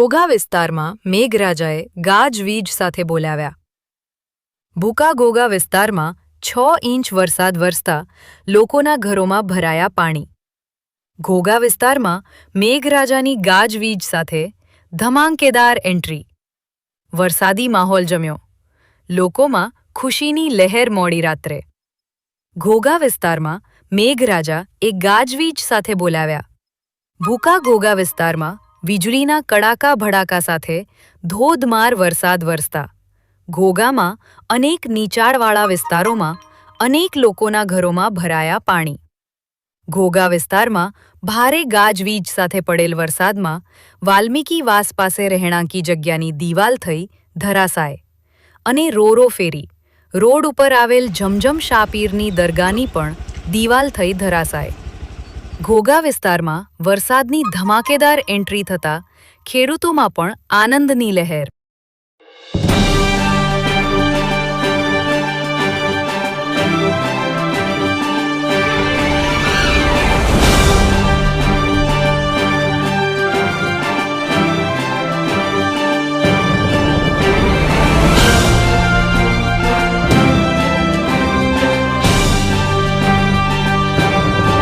ઘોઘા વિસ્તારમાં મેઘરાજાએ ગાજવીજ સાથે બોલાવ્યા. ભૂકા ઘોઘા વિસ્તારમાં 6 ઇંચ વરસાદ વરસતા લોકોના ઘરોમાં ભરાયા પાણી. ઘોઘા વિસ્તારમાં મેઘરાજાની ગાજવીજ સાથે ધમાકેદાર એન્ટ્રી. વરસાદી માહોલ જમ્યો. લોકોમાં ખુશીની લહેર મોડી રાત્રે. ઘોઘા વિસ્તારમાં મેઘરાજા એ ગાજવીજ સાથે બોલાવ્યા. ભૂકા ઘોઘા વિસ્તારમાં વીજળીના કડાકા ભડાકા સાથે ધોધમાર વરસાદ વરસતા ઘોઘામાં અનેક નીચાણવાળા વિસ્તારોમાં અનેક લોકોના ઘરોમાં ભરાયા પાણી. ઘોઘા વિસ્તારમાં ભારે ગાજવીજ સાથે પડેલ વરસાદમાં વાલ્મીકી વાસ પાસે રહેણાંકી જગ્યાની દીવાલ થઈ ધરાશાય અને રોરો ફેરી રોડ ઉપર આવેલ જમજમ શાપીરની દરગાહની પણ દીવાલ થઈ ધરાશાય. ઘોઘા વિસ્તારમાં વરસાદની ધમાકેદાર એન્ટ્રી થતાં ખેડૂતોમાં પણ આનંદની લહેર.